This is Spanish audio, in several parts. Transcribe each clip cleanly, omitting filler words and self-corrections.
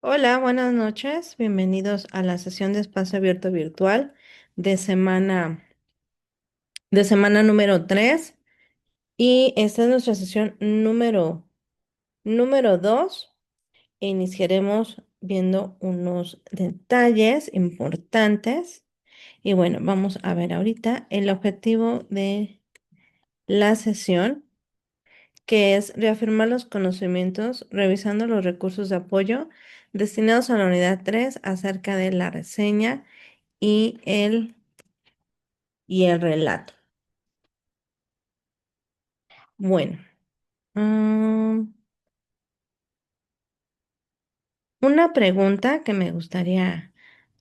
Hola, buenas noches. Bienvenidos a la sesión de espacio abierto virtual de semana número 3. Y esta es nuestra sesión número 2. Iniciaremos viendo unos detalles importantes. Y bueno, vamos a ver ahorita el objetivo de la sesión, que es reafirmar los conocimientos, revisando los recursos de apoyo destinados a la unidad 3 acerca de la reseña y el relato. Bueno, mm, una pregunta que me gustaría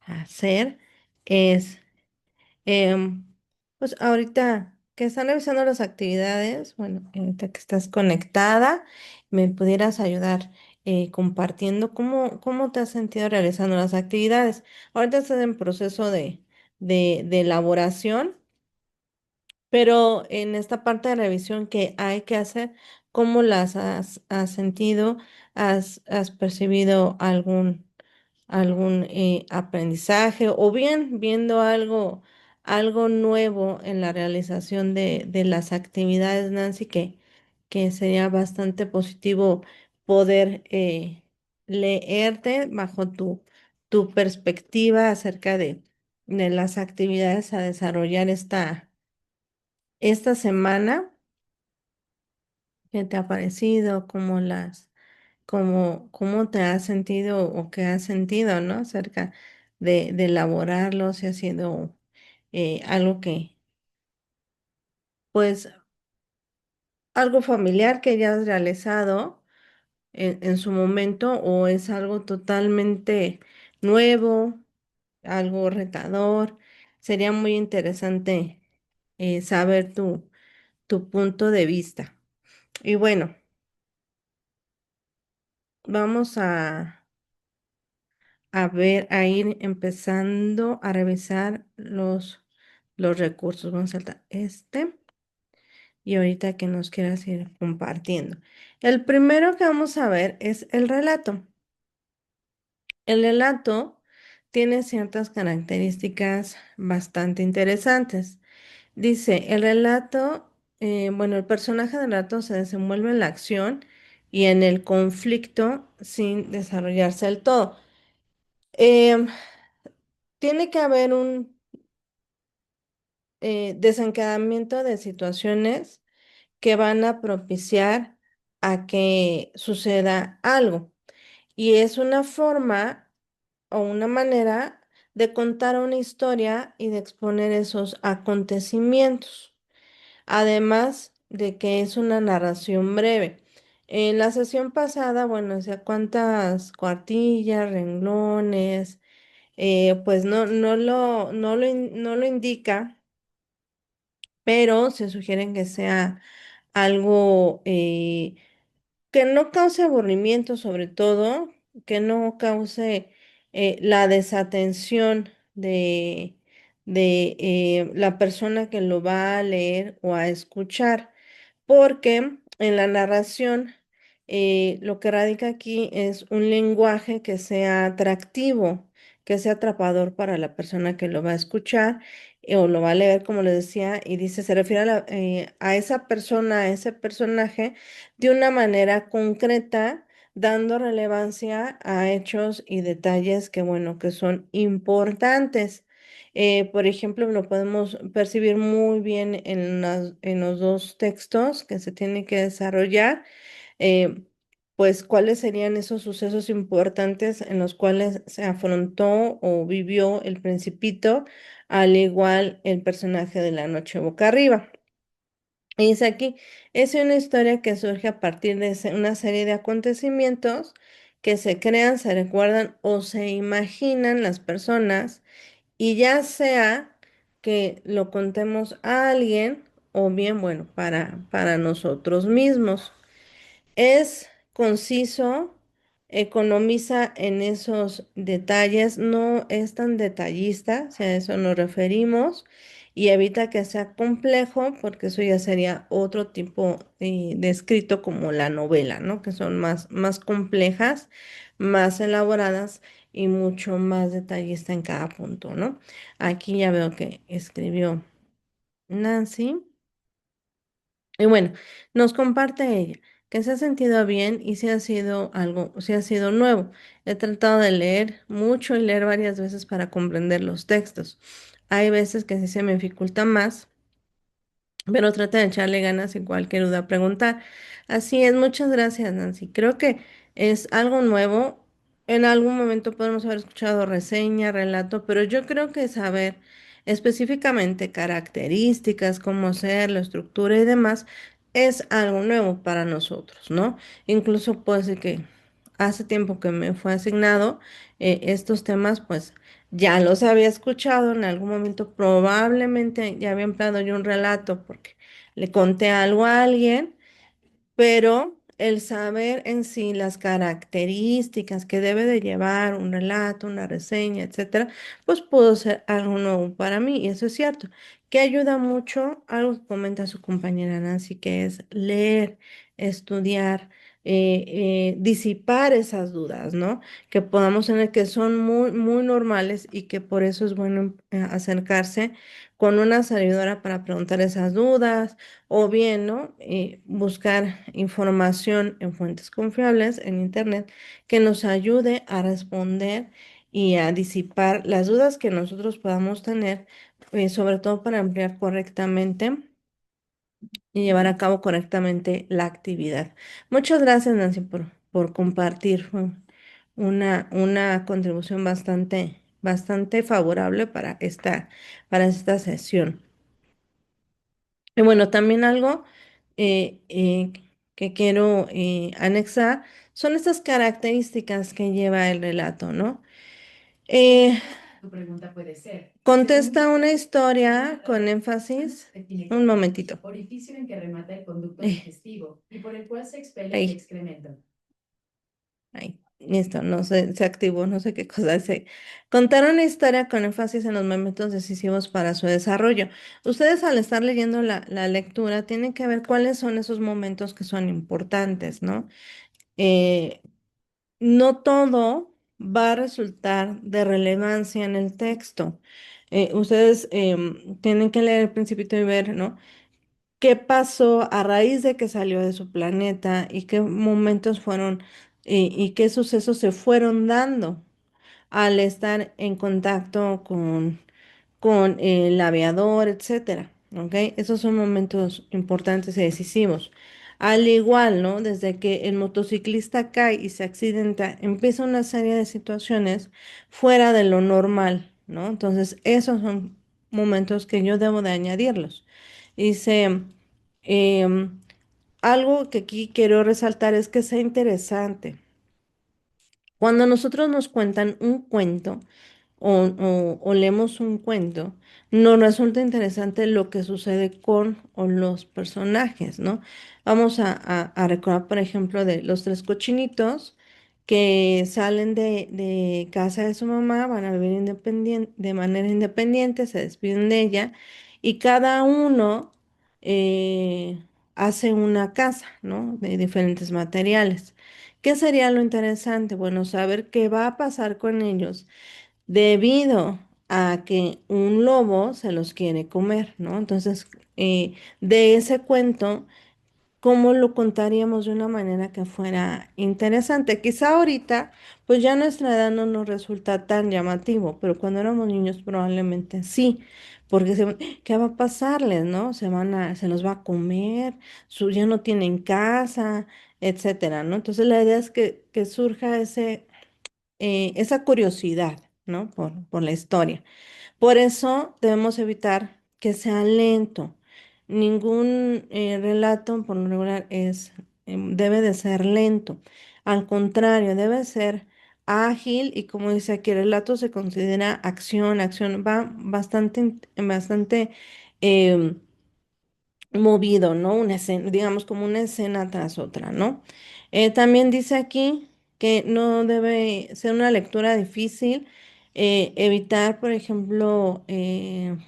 hacer es, em, pues ahorita que están revisando las actividades, bueno, ahorita que estás conectada, me pudieras ayudar compartiendo cómo te has sentido realizando las actividades. Ahorita estás en proceso de elaboración. Pero en esta parte de revisión que hay que hacer, ¿cómo las has sentido? ¿Has percibido algún aprendizaje o bien viendo algo nuevo en la realización de las actividades, Nancy, que sería bastante positivo poder leerte bajo tu perspectiva acerca de las actividades a desarrollar esta semana? ¿Qué te ha parecido? ¿Cómo te has sentido o qué has sentido, ¿no? Acerca de elaborarlo, si ha sido algo pues, algo familiar que hayas realizado en su momento, o es algo totalmente nuevo, algo retador. Sería muy interesante saber tu punto de vista. Y bueno, vamos a ir empezando a revisar los recursos. Vamos a saltar y ahorita que nos quieras ir compartiendo. El primero que vamos a ver es el relato. El relato tiene ciertas características bastante interesantes. Dice, el relato, bueno, el personaje del relato se desenvuelve en la acción y en el conflicto sin desarrollarse del todo. Em, Tiene que haber un desencadenamiento de situaciones que van a propiciar a que suceda algo. Y es una forma o una manera de contar una historia y de exponer esos acontecimientos. Además de que es una narración breve. En la sesión pasada, bueno, o sea, cuántas cuartillas, renglones, pues no lo indica, pero se sugiere que sea algo que no cause aburrimiento, sobre todo, que no cause la desatención de la persona que lo va a leer o a escuchar, porque en la narración lo que radica aquí es un lenguaje que sea atractivo, que sea atrapador para la persona que lo va a escuchar o lo va a leer, como le decía, y dice, se refiere a esa persona, a ese personaje, de una manera concreta, dando relevancia a hechos y detalles que, bueno, que son importantes. Por ejemplo, lo podemos percibir muy bien en los dos textos que se tienen que desarrollar, eh, pues cuáles serían esos sucesos importantes en los cuales se afrontó o vivió el Principito, al igual el personaje de La Noche Boca Arriba. Y dice aquí, es una historia que surge a partir de una serie de acontecimientos que se crean, se recuerdan o se imaginan las personas, y ya sea que lo contemos a alguien o bien, bueno, para nosotros mismos. Es conciso, economiza en esos detalles, no es tan detallista, si a eso nos referimos, y evita que sea complejo, porque eso ya sería otro tipo de escrito como la novela, ¿no? Que son más complejas, más elaboradas y mucho más detallista en cada punto, ¿no? Aquí ya veo que escribió Nancy. Y bueno, nos comparte ella que se ha sentido bien y si ha sido algo, si ha sido nuevo. He tratado de leer mucho y leer varias veces para comprender los textos. Hay veces que sí se me dificulta más, pero trata de echarle ganas y cualquier duda preguntar. Así es, muchas gracias, Nancy. Creo que es algo nuevo. En algún momento podemos haber escuchado reseña, relato, pero yo creo que saber específicamente características, cómo ser, la estructura y demás, es algo nuevo para nosotros, ¿no? Incluso puede ser que hace tiempo que me fue asignado estos temas, pues ya los había escuchado en algún momento, probablemente ya había empleado yo un relato porque le conté algo a alguien, pero el saber en sí las características que debe de llevar un relato, una reseña, etcétera, pues pudo ser algo nuevo para mí, y eso es cierto, que ayuda mucho, algo que comenta su compañera Nancy, que es leer, estudiar, disipar esas dudas, ¿no? Que podamos tener que son muy normales y que por eso es bueno acercarse con una servidora para preguntar esas dudas o bien, ¿no? Buscar información en fuentes confiables en Internet que nos ayude a responder y a disipar las dudas que nosotros podamos tener, sobre todo para emplear correctamente y llevar a cabo correctamente la actividad. Muchas gracias, Nancy, por compartir. Fue una contribución bastante favorable para esta sesión. Y bueno, también algo que quiero anexar son estas características que lleva el relato, ¿no? Eh, Tu pregunta puede ser, Contesta una historia con énfasis. Un momentito. orificio en que remata el conducto Eh, digestivo y por el cual se expele el ahí, excremento. listo, no sé, se activó, no sé qué cosa dice. Contar una historia con énfasis en los momentos decisivos para su desarrollo. Ustedes al estar leyendo la lectura tienen que ver cuáles son esos momentos que son importantes, ¿no? Eh, no todo va a resultar de relevancia en el texto. Ustedes tienen que leer el Principito y ver, ¿no? ¿Qué pasó a raíz de que salió de su planeta y qué momentos fueron y qué sucesos se fueron dando al estar en contacto con el aviador, etcétera? ¿Ok? Esos son momentos importantes y decisivos. Al igual, ¿no? Desde que el motociclista cae y se accidenta, empieza una serie de situaciones fuera de lo normal, ¿no? Entonces, esos son momentos que yo debo de añadirlos. Dice, em, algo que aquí quiero resaltar es que sea interesante. Cuando nosotros nos cuentan un cuento, o leemos un cuento, nos resulta interesante lo que sucede con o los personajes, ¿no? Vamos a recordar, por ejemplo, de los tres cochinitos que salen de casa de su mamá, van a vivir de manera independiente, se despiden de ella y cada uno hace una casa, ¿no? De diferentes materiales. ¿Qué sería lo interesante? Bueno, saber qué va a pasar con ellos debido a que un lobo se los quiere comer, ¿no? Entonces, de ese cuento, ¿cómo lo contaríamos de una manera que fuera interesante? Quizá ahorita, pues ya nuestra edad no nos resulta tan llamativo, pero cuando éramos niños probablemente sí, porque ¿qué va a pasarles, no? Se los va a comer, ya no tienen casa, etcétera, ¿no? Entonces la idea es que surja esa curiosidad, ¿no? Por la historia. Por eso debemos evitar que sea lento. Ningún relato, por lo regular, debe de ser lento. Al contrario, debe ser ágil y como dice aquí, el relato se considera acción, va bastante em, movido, ¿no? Una escena, digamos como una escena tras otra, ¿no? También dice aquí que no debe ser una lectura difícil, Evitar, por ejemplo,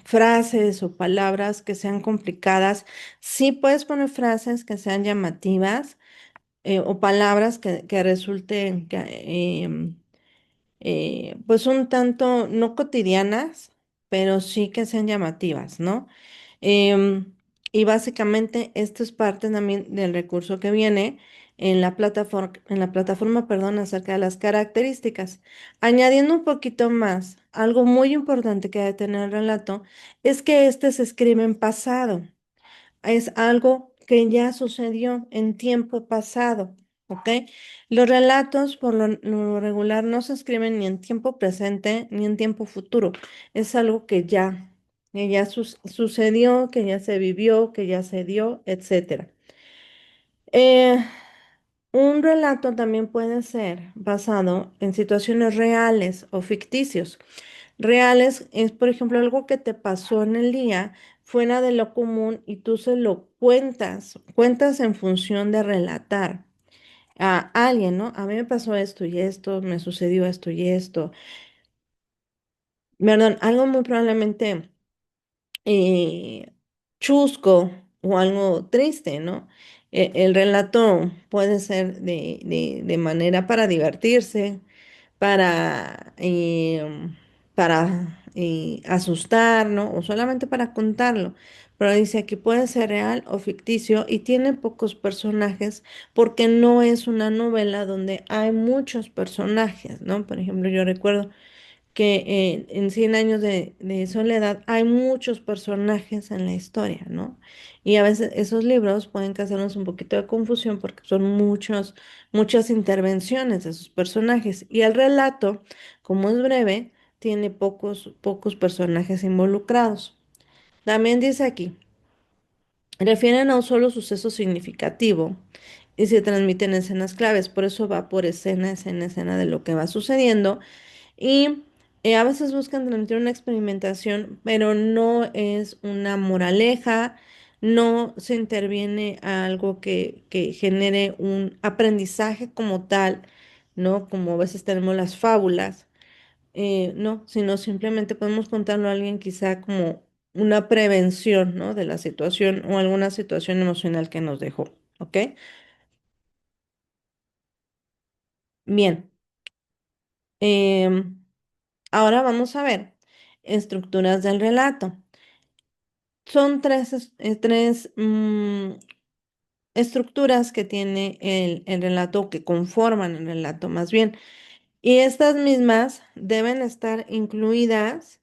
frases o palabras que sean complicadas. Sí puedes poner frases que sean llamativas, o palabras que resulten pues un tanto no cotidianas, pero sí que sean llamativas, ¿no? Em, y básicamente esto es parte también del recurso que viene en la plataforma, perdón, acerca de las características. Añadiendo un poquito más, algo muy importante que debe tener el relato es que este se escribe en pasado. Es algo que ya sucedió en tiempo pasado, ¿ok? Los relatos por lo regular no se escriben ni en tiempo presente ni en tiempo futuro. Es algo que ya sucedió, que ya se vivió, que ya se dio, etcétera. Eh, un relato también puede ser basado en situaciones reales o ficticios. Reales es, por ejemplo, algo que te pasó en el día fuera de lo común y tú se lo cuentas en función de relatar a alguien, ¿no? A mí me pasó esto y esto, me sucedió esto y esto. Perdón, algo muy probablemente eh, chusco o algo triste, ¿no? El relato puede ser de manera para divertirse, para asustar, ¿no? O solamente para contarlo. Pero dice aquí puede ser real o ficticio y tiene pocos personajes porque no es una novela donde hay muchos personajes, ¿no? Por ejemplo, yo recuerdo que en Cien años de soledad hay muchos personajes en la historia, ¿no? Y a veces esos libros pueden causarnos un poquito de confusión porque son muchas intervenciones de esos personajes. Y el relato, como es breve, tiene pocos personajes involucrados. También dice aquí, refieren a un solo suceso significativo y se transmiten escenas claves, por eso va por escena de lo que va sucediendo y a veces buscan transmitir una experimentación, pero no es una moraleja, no se interviene a algo que genere un aprendizaje como tal, ¿no? Como a veces tenemos las fábulas, no, sino simplemente podemos contarlo a alguien quizá como una prevención, ¿no? De la situación o alguna situación emocional que nos dejó, ¿ok? Bien, em, ahora vamos a ver estructuras del relato. Son tres estructuras que tiene el relato, que conforman el relato más bien. Y estas mismas deben estar incluidas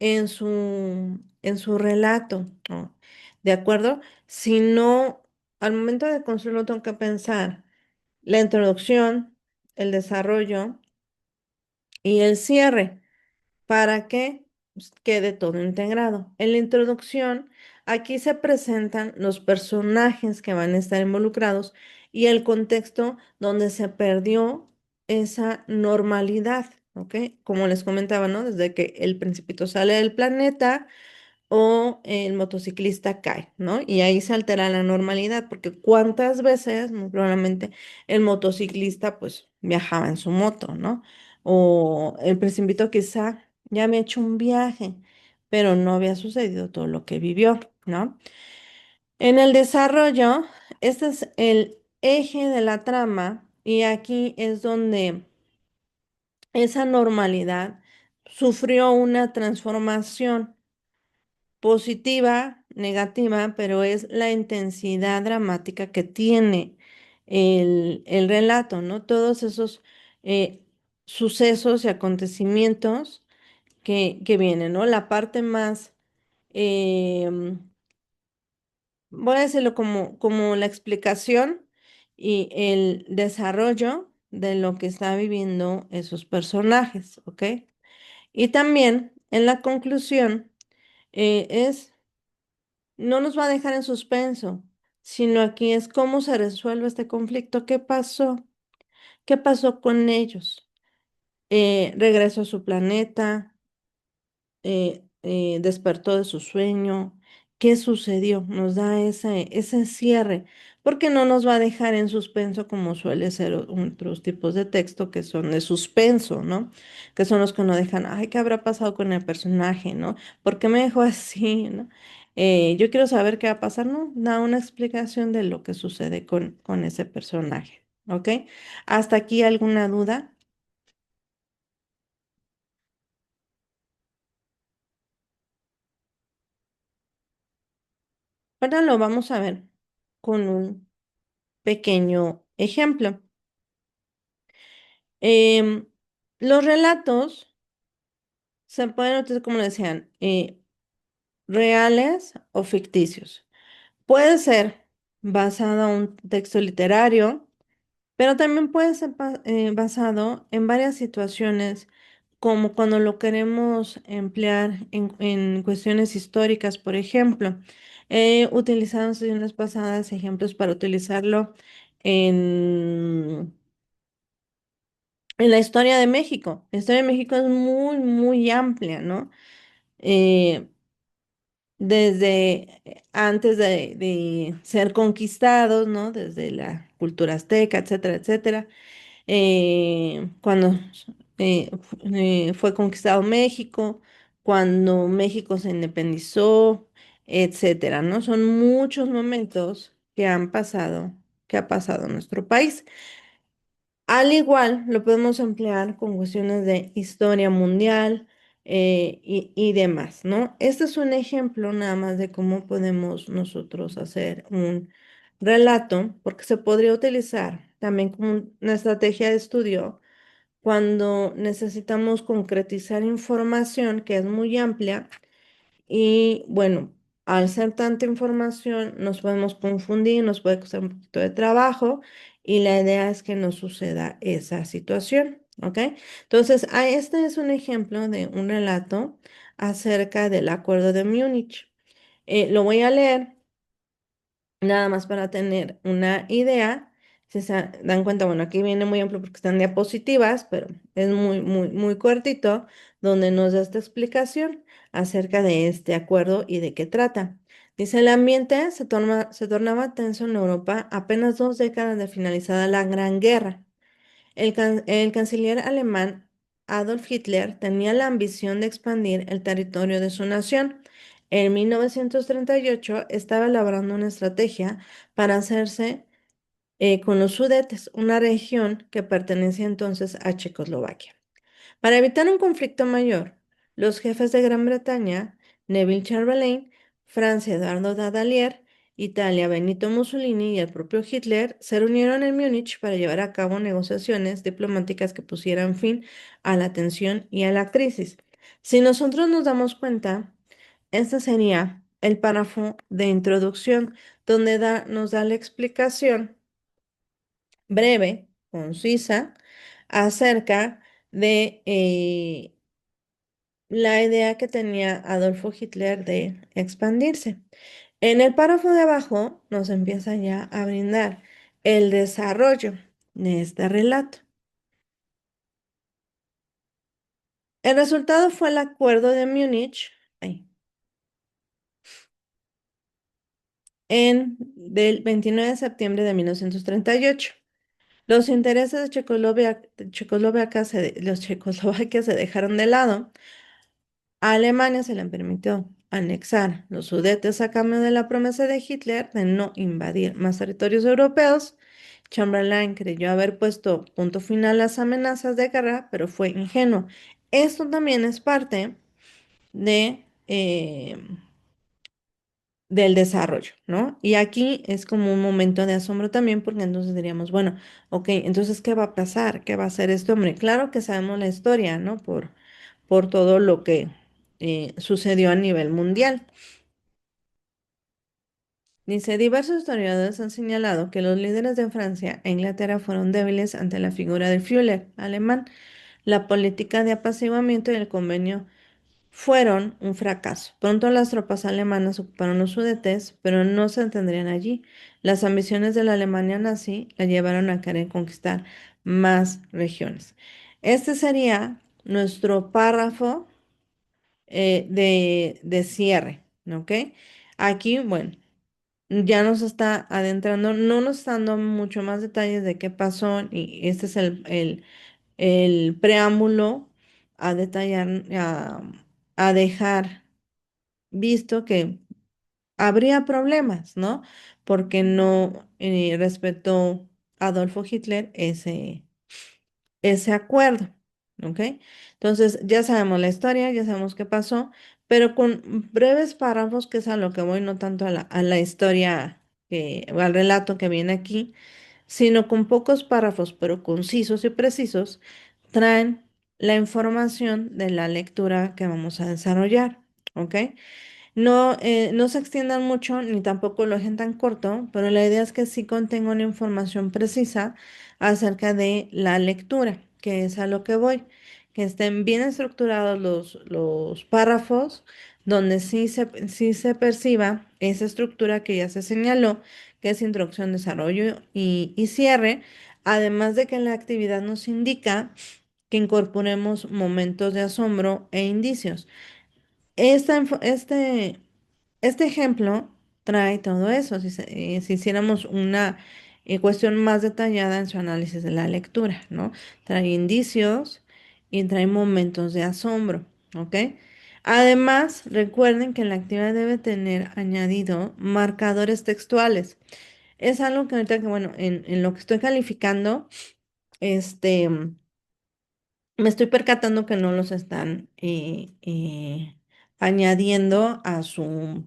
en su relato, ¿no? ¿De acuerdo? Si no, al momento de construirlo tengo que pensar la introducción, el desarrollo y el cierre, para que quede todo integrado. En la introducción, aquí se presentan los personajes que van a estar involucrados y el contexto donde se perdió esa normalidad, ¿ok? Como les comentaba, ¿no? Desde que el principito sale del planeta o el motociclista cae, ¿no? Y ahí se altera la normalidad, porque cuántas veces, muy probablemente, el motociclista pues viajaba en su moto, ¿no? O el principito quizá ya había hecho un viaje, pero no había sucedido todo lo que vivió, ¿no? En el desarrollo, este es el eje de la trama y aquí es donde esa normalidad sufrió una transformación positiva, negativa, pero es la intensidad dramática que tiene el relato, ¿no? Todos esos eh, sucesos y acontecimientos que vienen, ¿no? La parte más, voy a decirlo como la explicación y el desarrollo de lo que está viviendo esos personajes, ¿ok? Y también en la conclusión no nos va a dejar en suspenso, sino aquí es cómo se resuelve este conflicto, qué pasó, qué pasó con ellos. Regresó a su planeta, despertó de su sueño, qué sucedió, nos da ese cierre, porque no nos va a dejar en suspenso como suele ser otros tipos de texto que son de suspenso, ¿no? Que son los que nos dejan, ay, ¿qué habrá pasado con el personaje, ¿no? ¿Por qué me dejó así, ¿no? Yo quiero saber qué va a pasar, ¿no? Da una explicación de lo que sucede con ese personaje, ¿ok? ¿Hasta aquí alguna duda? Ahora lo vamos a ver con un pequeño ejemplo. Em, los relatos se pueden utilizar, como le decían, reales o ficticios. Puede ser basado en un texto literario, pero también puede ser basado en varias situaciones, como cuando lo queremos emplear en cuestiones históricas, por ejemplo. He utilizado en sesiones pasadas ejemplos para utilizarlo en, en la historia de México. La historia de México es muy, muy amplia, ¿no? Eh, desde antes de ser conquistados, ¿no? Desde la cultura azteca, etcétera, etcétera. Cuando fue conquistado México, cuando México se independizó, etcétera, ¿no? Son muchos momentos que ha pasado en nuestro país. Al igual, lo podemos emplear con cuestiones de historia mundial y demás, ¿no? Este es un ejemplo nada más de cómo podemos nosotros hacer un relato, porque se podría utilizar también como una estrategia de estudio cuando necesitamos concretizar información que es muy amplia y bueno, al ser tanta información, nos podemos confundir, nos puede costar un poquito de trabajo y la idea es que no suceda esa situación, ¿ok? Entonces, este es un ejemplo de un relato acerca del Acuerdo de Múnich. Lo voy a leer nada más para tener una idea. Si se dan cuenta, bueno, aquí viene muy amplio porque están diapositivas, pero es muy, muy, muy cortito, donde nos da esta explicación acerca de este acuerdo y de qué trata. Dice, el ambiente se tornaba tenso en Europa apenas 2 décadas de finalizada la Gran Guerra. El canciller alemán Adolf Hitler tenía la ambición de expandir el territorio de su nación. En 1938 estaba elaborando una estrategia para hacerse con los Sudetes, una región que pertenecía entonces a Checoslovaquia. Para evitar un conflicto mayor, los jefes de Gran Bretaña, Neville Chamberlain, Francia, Eduardo Daladier, Italia, Benito Mussolini y el propio Hitler se reunieron en Múnich para llevar a cabo negociaciones diplomáticas que pusieran fin a la tensión y a la crisis. Si nosotros nos damos cuenta, este sería el párrafo de introducción donde nos da la explicación breve, concisa, acerca de la idea que tenía Adolfo Hitler de expandirse. En el párrafo de abajo nos empieza ya a brindar el desarrollo de este relato. El resultado fue el Acuerdo de Múnich del 29 de septiembre de 1938. Los intereses de los Checoslovaquias se dejaron de lado. A Alemania se le permitió anexar los Sudetes a cambio de la promesa de Hitler de no invadir más territorios europeos. Chamberlain creyó haber puesto punto final a las amenazas de guerra, pero fue ingenuo. Esto también es parte de, del desarrollo, ¿no? Y aquí es como un momento de asombro también, porque entonces diríamos, bueno, ok, entonces, ¿qué va a pasar? ¿Qué va a hacer este hombre? Claro que sabemos la historia, ¿no? Por todo lo que sucedió a nivel mundial. Dice, diversos historiadores han señalado que los líderes de Francia e Inglaterra fueron débiles ante la figura del Führer alemán. La política de apaciguamiento y el convenio fueron un fracaso. Pronto las tropas alemanas ocuparon los Sudetes, pero no se detendrían allí. Las ambiciones de la Alemania nazi la llevaron a querer conquistar más regiones. Este sería nuestro párrafo de cierre, ¿ok? Aquí, bueno. ya nos está adentrando, no nos está dando mucho más detalles de qué pasó y este es el preámbulo a detallar, a dejar visto que habría problemas, ¿no? Porque no respetó Adolfo Hitler ese acuerdo, ¿ok? Entonces, ya sabemos la historia, ya sabemos qué pasó, pero con breves párrafos, que es a lo que voy, no tanto a la historia, o al relato que viene aquí, sino con pocos párrafos, pero concisos y precisos, traen la información de la lectura que vamos a desarrollar, ¿ok? No, no se extiendan mucho ni tampoco lo dejen tan corto, pero la idea es que sí contenga una información precisa acerca de la lectura, que es a lo que voy, que estén bien estructurados los párrafos, donde sí se perciba esa estructura que ya se señaló, que es introducción, desarrollo y cierre, además de que la actividad nos indica que incorporemos momentos de asombro e indicios. Este ejemplo trae todo eso, si hiciéramos una cuestión más detallada en su análisis de la lectura, ¿no? Trae indicios y trae momentos de asombro, ¿ok? Además, recuerden que la actividad debe tener añadido marcadores textuales. Es algo que ahorita que, bueno, en lo que estoy calificando, este, me estoy percatando que no los están añadiendo a su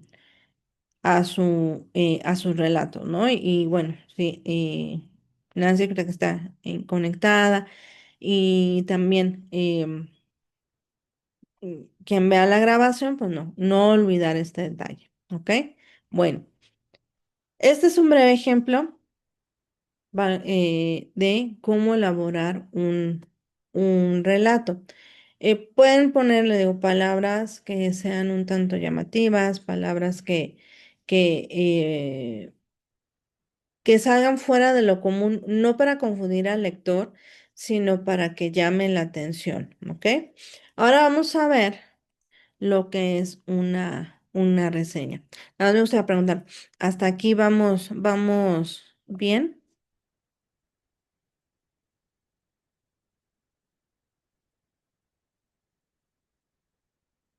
relato, ¿no? Y bueno, sí, Nancy creo que está conectada y también quien vea la grabación, pues no olvidar este detalle, ¿ok? Bueno, este es un breve ejemplo de cómo elaborar un relato. Pueden ponerle, digo, palabras que sean un tanto llamativas, palabras que salgan fuera de lo común, no para confundir al lector, sino para que llamen la atención, ¿ok? Ahora vamos a ver lo que es una reseña. Ahora me gustaría preguntar, ¿hasta aquí vamos bien?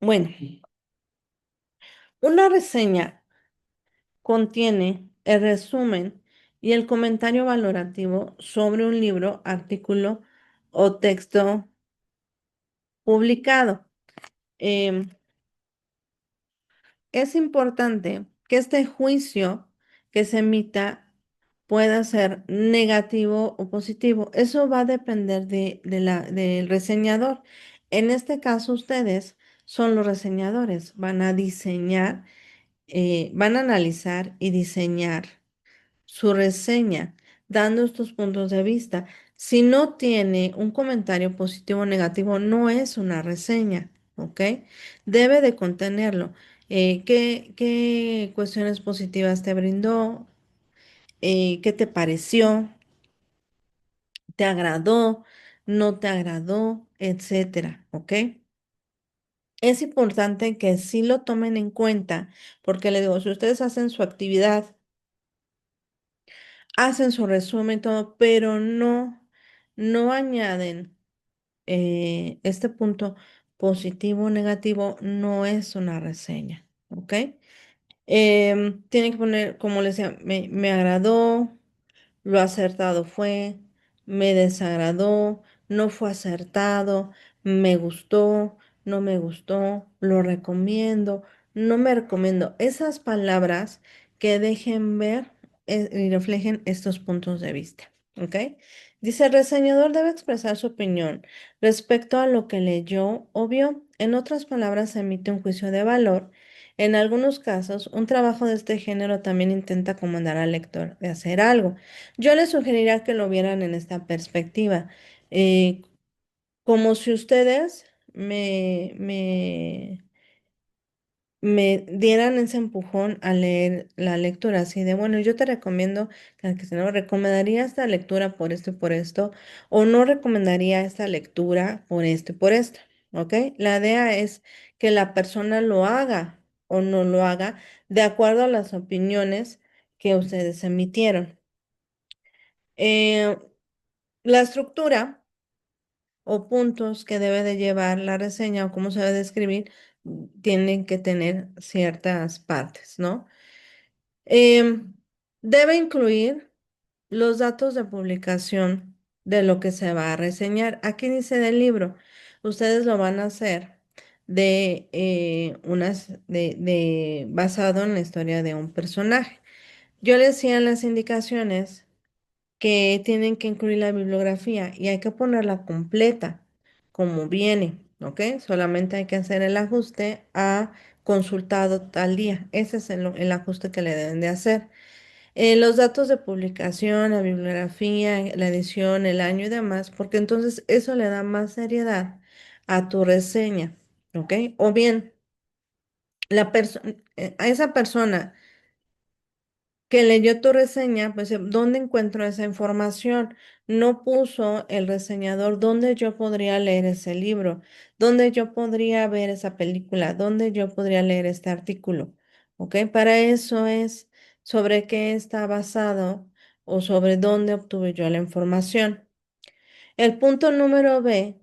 Bueno, una reseña contiene el resumen y el comentario valorativo sobre un libro, artículo o texto publicado. Em, Es importante que este juicio que se emita pueda ser negativo o positivo. Eso va a depender del reseñador. En este caso, ustedes son los reseñadores. Van a diseñar, van a analizar y diseñar su reseña, dando estos puntos de vista. Si no tiene un comentario positivo o negativo, no es una reseña, ¿ok? Debe de contenerlo. ¿Qué cuestiones positivas te brindó? ¿Qué te pareció? ¿Te agradó? ¿No te agradó? Etcétera, ¿ok? Es importante que sí lo tomen en cuenta, porque le digo, si ustedes hacen su actividad, hacen su resumen, todo, pero no añaden este punto positivo o negativo, no es una reseña, ¿ok? Tienen que poner, como les decía, me agradó, lo acertado fue, me desagradó, no fue acertado, me gustó, no me gustó, lo recomiendo, no me recomiendo. Esas palabras que dejen ver y reflejen estos puntos de vista. ¿Ok? Dice, el reseñador debe expresar su opinión respecto a lo que leyó o vio. En otras palabras, se emite un juicio de valor. En algunos casos, un trabajo de este género también intenta comandar al lector de hacer algo. Yo les sugeriría que lo vieran en esta perspectiva, eh, como si ustedes me dieran ese empujón a leer la lectura, así de, bueno, yo te recomiendo que se no recomendaría esta lectura por esto y por esto, o no recomendaría esta lectura por esto y por esto, ¿ok? La idea es que la persona lo haga o no lo haga de acuerdo a las opiniones. que ustedes emitieron. Eh, la estructura o puntos que debe de llevar la reseña o cómo se debe de escribir tienen que tener ciertas partes, ¿no? Em, debe incluir los datos de publicación de lo que se va a reseñar. Aquí dice del libro, ustedes lo van a hacer basado en la historia de un personaje. Yo les decía en las indicaciones que tienen que incluir la bibliografía y hay que ponerla completa, como viene, ¿ok? Solamente hay que hacer el ajuste a consultado tal día. Ese es el ajuste que le deben de hacer. Los datos de publicación, la bibliografía, la edición, el año y demás, porque entonces eso le da más seriedad a tu reseña, ¿ok? O bien, a esa persona que leyó tu reseña, pues, ¿dónde encuentro esa información? No puso el reseñador dónde yo podría leer ese libro, dónde yo podría ver esa película, dónde yo podría leer este artículo, ¿ok? Para eso es sobre qué está basado o sobre dónde obtuve yo la información. El punto número B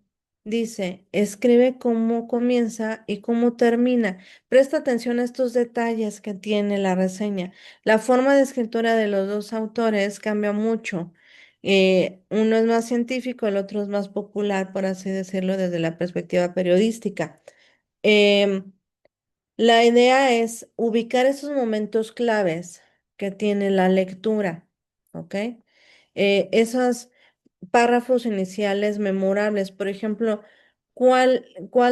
dice, escribe cómo comienza y cómo termina. Presta atención a estos detalles que tiene la reseña. La forma de escritura de los dos autores cambia mucho. Uno es más científico, el otro es más popular, por así decirlo, desde la perspectiva periodística. Em, la idea es ubicar esos momentos claves que tiene la lectura, ¿ok? Esos párrafos iniciales memorables. Por ejemplo, ¿cuál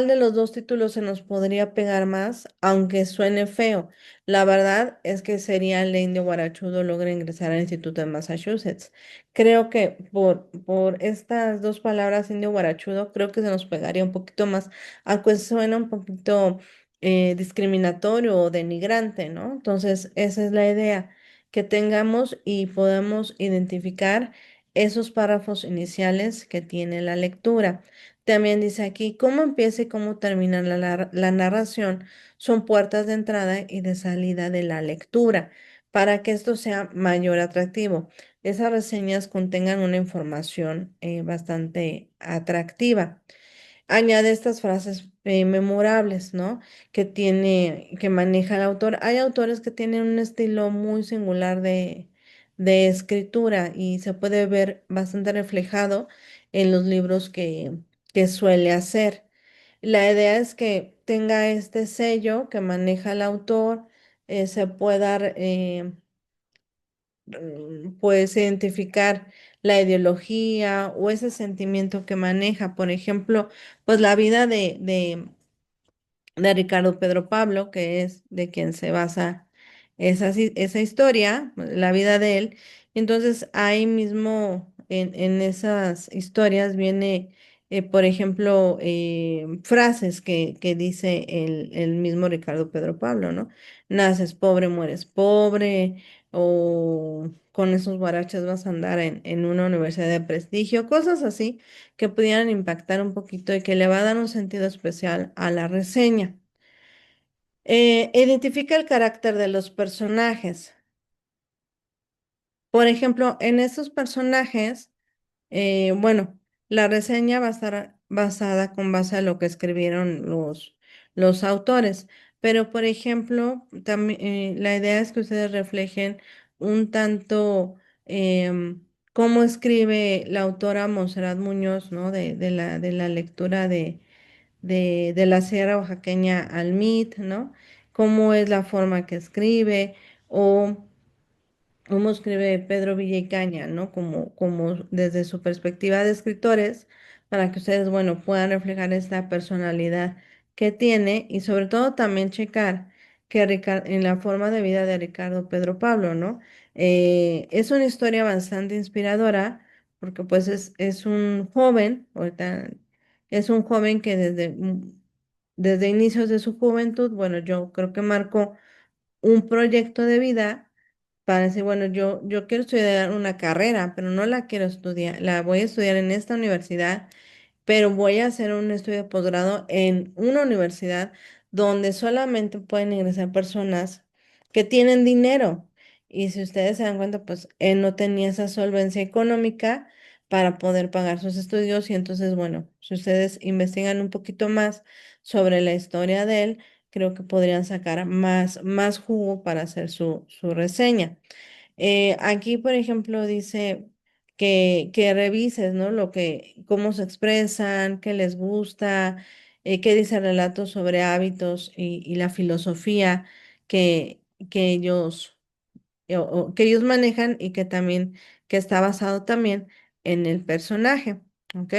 de los dos títulos se nos podría pegar más, aunque suene feo? La verdad es que sería el de Indio Guarachudo logra ingresar al Instituto de Massachusetts. Creo que por estas dos palabras, Indio Guarachudo, creo que se nos pegaría un poquito más, aunque suena un poquito discriminatorio o denigrante, ¿no? Entonces, esa es la idea, que tengamos y podamos identificar esos párrafos iniciales que tiene la lectura. También dice aquí, cómo empieza y cómo termina la narración son puertas de entrada y de salida de la lectura, para que esto sea mayor atractivo. Esas reseñas contengan una información bastante atractiva. Añade estas frases memorables, ¿no? Que maneja el autor. Hay autores que tienen un estilo muy singular de escritura y se puede ver bastante reflejado en los libros que suele hacer. La idea es que tenga este sello que maneja el autor, se pueda puedes identificar la ideología o ese sentimiento que maneja. Por ejemplo, pues la vida de Ricardo Pedro Pablo, que es de quien se basa esa historia, la vida de él. Entonces, ahí mismo en esas historias viene, por ejemplo, frases que dice el mismo Ricardo Pedro Pablo, ¿no? Naces pobre, mueres pobre, o con esos guaraches vas a andar en una universidad de prestigio, cosas así que pudieran impactar un poquito y que le va a dar un sentido especial a la reseña. Identifica el carácter de los personajes. Por ejemplo, en estos personajes, bueno, la reseña va a estar basada con base a lo que escribieron los autores, pero por ejemplo, también la idea es que ustedes reflejen un tanto cómo escribe la autora Montserrat Muñoz, ¿no? De la lectura de la Sierra Oaxaqueña al MIT, ¿no? Cómo es la forma que escribe o cómo escribe Pedro Villaicaña, ¿no? Como desde su perspectiva de escritores, para que ustedes, bueno, puedan reflejar esta personalidad que tiene y sobre todo también checar que en la forma de vida de Ricardo Pedro Pablo, ¿no? Es una historia bastante inspiradora porque pues es un joven, ahorita es un joven que desde inicios de su juventud, bueno, yo creo que marcó un proyecto de vida para decir, bueno, yo quiero estudiar una carrera, pero no la quiero estudiar, la voy a estudiar en esta universidad, pero voy a hacer un estudio de posgrado en una universidad donde solamente pueden ingresar personas que tienen dinero. y si ustedes se dan cuenta, pues él no tenía esa solvencia económica para poder pagar sus estudios y entonces, bueno, si ustedes investigan un poquito más sobre la historia de él, creo que podrían sacar más jugo para hacer su reseña. Aquí, por ejemplo, dice que revises, ¿no? Cómo se expresan, qué les gusta, qué dice el relato sobre hábitos y la filosofía que, que ellos, que ellos manejan y que está basado también en el personaje, ¿ok?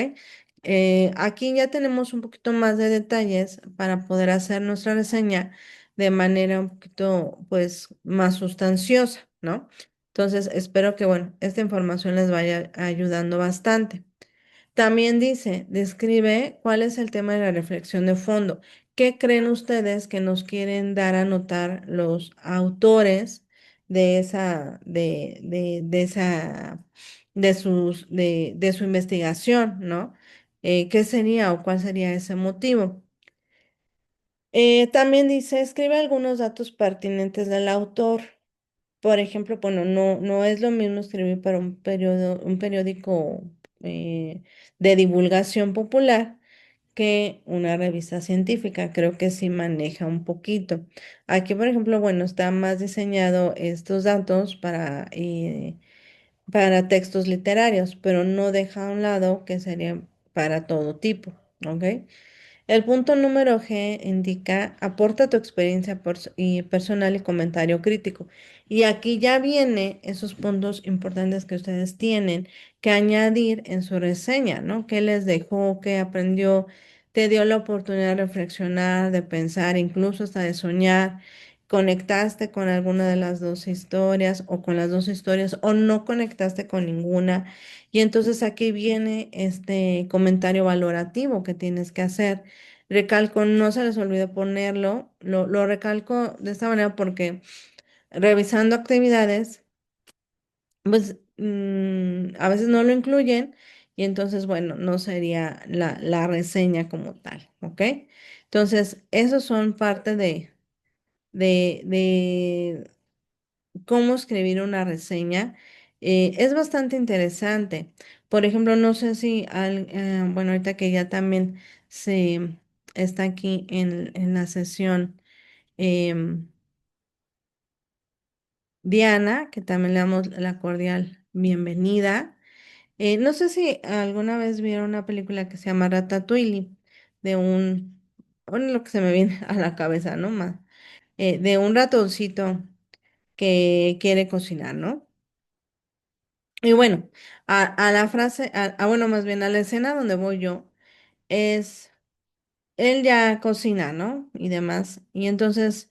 Aquí ya tenemos un poquito más de detalles para poder hacer nuestra reseña de manera un poquito, pues, más sustanciosa, ¿no? Entonces, espero que, bueno, esta información les vaya ayudando bastante. También dice, describe cuál es el tema de la reflexión de fondo. ¿Qué creen ustedes que nos quieren dar a notar los autores de su investigación, ¿no? ¿Qué sería o cuál sería ese motivo? También dice, escribe algunos datos pertinentes del autor. Por ejemplo, bueno, no es lo mismo escribir para un periódico de divulgación popular que una revista científica. Creo que sí maneja un poquito. Aquí, por ejemplo, bueno, está más diseñado estos datos para textos literarios, pero no deja a un lado que sería para todo tipo, ¿ok? El punto número G indica, aporta tu experiencia personal y comentario crítico. Y aquí ya viene esos puntos importantes que ustedes tienen que añadir en su reseña, ¿no? ¿Qué les dejó? ¿Qué aprendió? ¿Te dio la oportunidad de reflexionar, de pensar, incluso hasta de soñar? ¿Conectaste con alguna de las dos historias o con las dos historias o no conectaste con ninguna? Y entonces aquí viene este comentario valorativo que tienes que hacer. Recalco, no se les olvide ponerlo, lo recalco de esta manera porque revisando actividades, pues a veces no lo incluyen y entonces, bueno, no sería la reseña como tal, ¿ok? Entonces, esos son parte de cómo escribir una reseña. Es bastante interesante. Por ejemplo, no sé si, bueno, ahorita que ya también se está aquí en la sesión em, Diana, que también le damos la cordial bienvenida. No sé si alguna vez vieron una película que se llama Ratatouille, bueno, lo que se me viene a la cabeza, ¿no? De un ratoncito que quiere cocinar, ¿no? Y bueno, a la frase, bueno, más bien a la escena donde voy yo, es, él ya cocina, ¿no? Y demás. Y entonces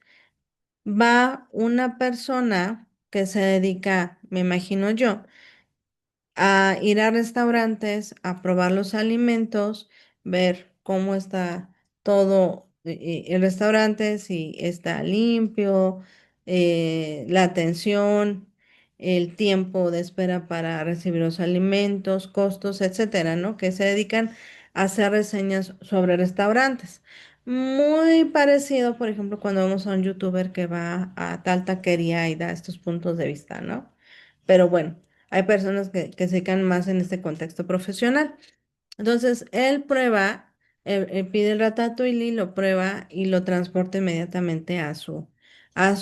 va una persona que se dedica, me imagino yo, a ir a restaurantes, a probar los alimentos, ver cómo está todo el restaurante, si está limpio, la atención, el tiempo de espera para recibir los alimentos, costos, etcétera, ¿no? Que se dedican a hacer reseñas sobre restaurantes. Muy parecido, por ejemplo, cuando vemos a un youtuber que va a tal taquería y da estos puntos de vista, ¿no? Pero bueno. Hay personas que se dedican más en este contexto profesional. Entonces, él prueba, pide el ratatouille, lo prueba y lo transporta inmediatamente a su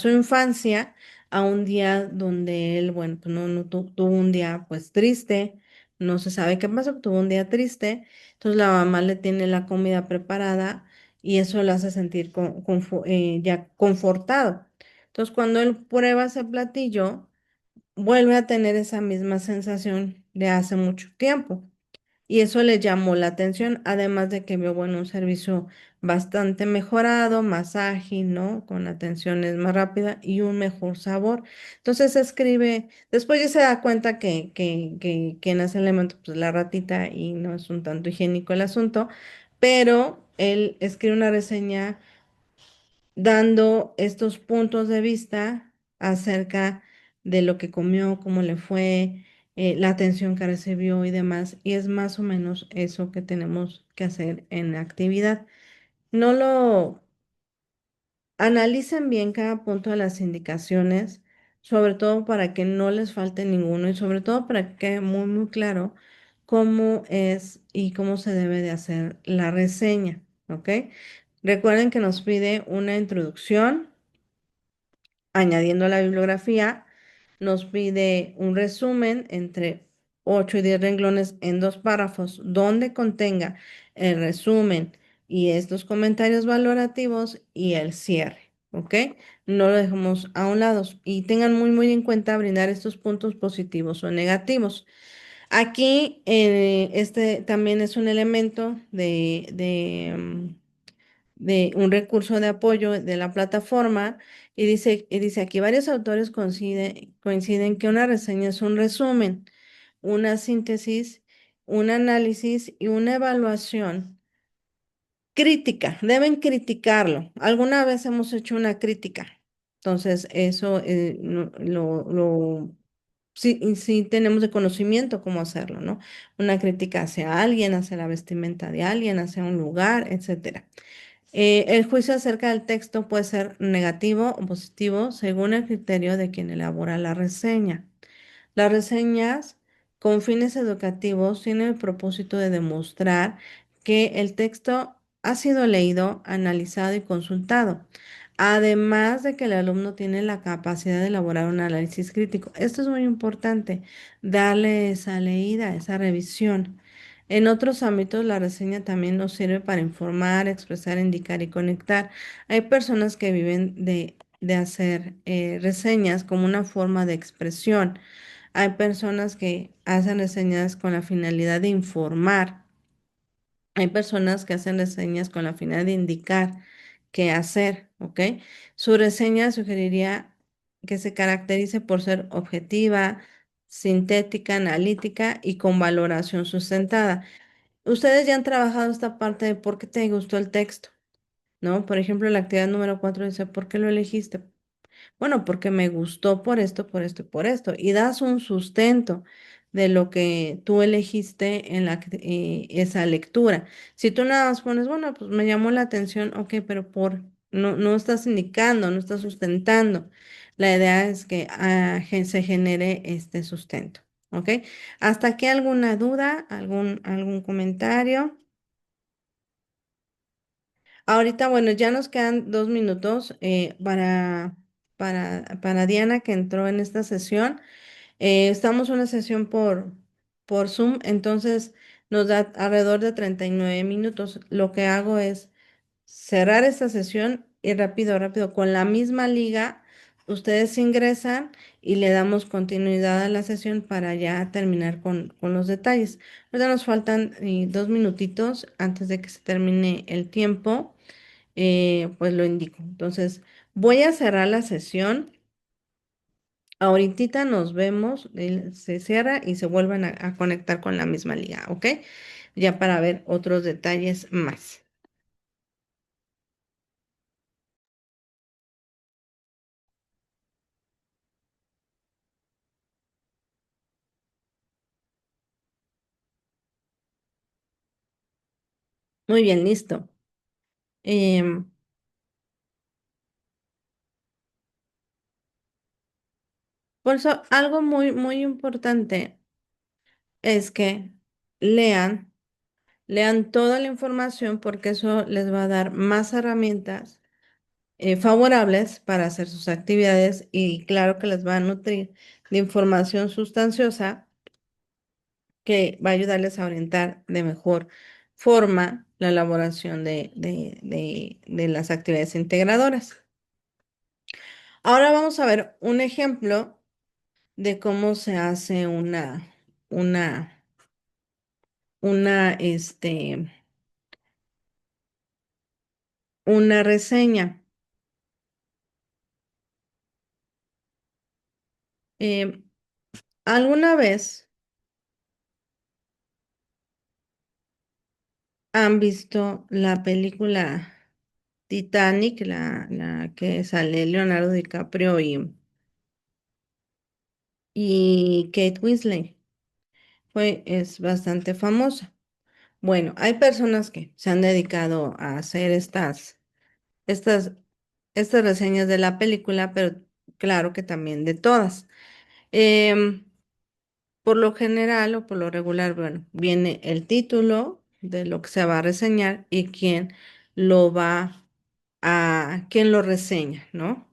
infancia, a un día donde él, bueno, pues tuvo un día pues triste, no se sabe qué pasó, tuvo un día triste, entonces la mamá le tiene la comida preparada y eso lo hace sentir ya confortado. Entonces, cuando él prueba ese platillo, vuelve a tener esa misma sensación de hace mucho tiempo. Y eso le llamó la atención, además de que vio, bueno, un servicio bastante mejorado, más ágil, ¿no? Con atenciones más rápida y un mejor sabor. Entonces escribe, después ya se da cuenta que en ese elemento, pues la ratita y no es un tanto higiénico el asunto, pero él escribe una reseña dando estos puntos de vista acerca de lo que comió, cómo le fue, la atención que recibió y demás. Y es más o menos eso que tenemos que hacer en la actividad. No lo analicen bien cada punto de las indicaciones, sobre todo para que no les falte ninguno y sobre todo para que quede muy, muy claro cómo es y cómo se debe de hacer la reseña, ¿ok? Recuerden que nos pide una introducción añadiendo la bibliografía, nos pide un resumen entre 8 y 10 renglones en dos párrafos, donde contenga el resumen y estos comentarios valorativos y el cierre, ¿ok? No lo dejemos a un lado y tengan muy, muy en cuenta brindar estos puntos positivos o negativos. Aquí, este también es un elemento de un recurso de apoyo de la plataforma y dice aquí varios autores coinciden que una reseña es un resumen, una síntesis, un análisis y una evaluación crítica. Deben criticarlo. Alguna vez hemos hecho una crítica. Entonces, eso sí, y sí tenemos de conocimiento cómo hacerlo, ¿no? Una crítica hacia alguien, hacia la vestimenta de alguien, hacia un lugar, etcétera. El juicio acerca del texto puede ser negativo o positivo según el criterio de quien elabora la reseña. Las reseñas con fines educativos tienen el propósito de demostrar que el texto ha sido leído, analizado y consultado, además de que el alumno tiene la capacidad de elaborar un análisis crítico. Esto es muy importante, darle esa leída, esa revisión. En otros ámbitos, la reseña también nos sirve para informar, expresar, indicar y conectar. Hay personas que viven de hacer reseñas como una forma de expresión. Hay personas que hacen reseñas con la finalidad de informar. Hay personas que hacen reseñas con la finalidad de indicar qué hacer, ¿ok? Su reseña sugeriría que se caracterice por ser objetiva, sintética, analítica y con valoración sustentada. Ustedes ya han trabajado esta parte de por qué te gustó el texto, ¿no? Por ejemplo, la actividad número 4 dice, ¿por qué lo elegiste? Bueno, porque me gustó por esto, por esto y por esto. Y das un sustento de lo que tú elegiste en esa lectura. Si tú nada más pones, bueno, pues me llamó la atención, ok, pero no estás indicando, no estás sustentando. La idea es que se genere este sustento, ¿ok? ¿Hasta aquí alguna duda, algún comentario? Ahorita, bueno, ya nos quedan 2 minutos para Diana que entró en esta sesión. Estamos en una sesión por Zoom, entonces nos da alrededor de 39 minutos. Lo que hago es cerrar esta sesión y rápido, rápido, con la misma liga, ustedes ingresan y le damos continuidad a la sesión para ya terminar con los detalles. Ahorita nos faltan 2 minutitos antes de que se termine el tiempo, pues lo indico. Entonces, voy a cerrar la sesión. Ahorita nos vemos, se cierra y se vuelven a conectar con la misma liga, ¿ok? Ya para ver otros detalles más. Muy bien, listo. Em, por eso, algo muy, muy importante es que lean, lean toda la información porque eso les va a dar más herramientas favorables para hacer sus actividades y claro que les va a nutrir de información sustanciosa que va a ayudarles a orientar de mejor forma la elaboración de las actividades integradoras. Ahora vamos a ver un ejemplo de cómo se hace una, una, una reseña. Eh, ¿Alguna vez han visto la película Titanic, la que sale Leonardo DiCaprio y Kate Winslet? Es bastante famosa. Bueno, hay personas que se han dedicado a hacer estas, estas reseñas de la película, pero claro que también de todas. Em, por lo general o por lo regular, bueno, viene el título de lo que se va a reseñar y quién lo reseña, ¿no?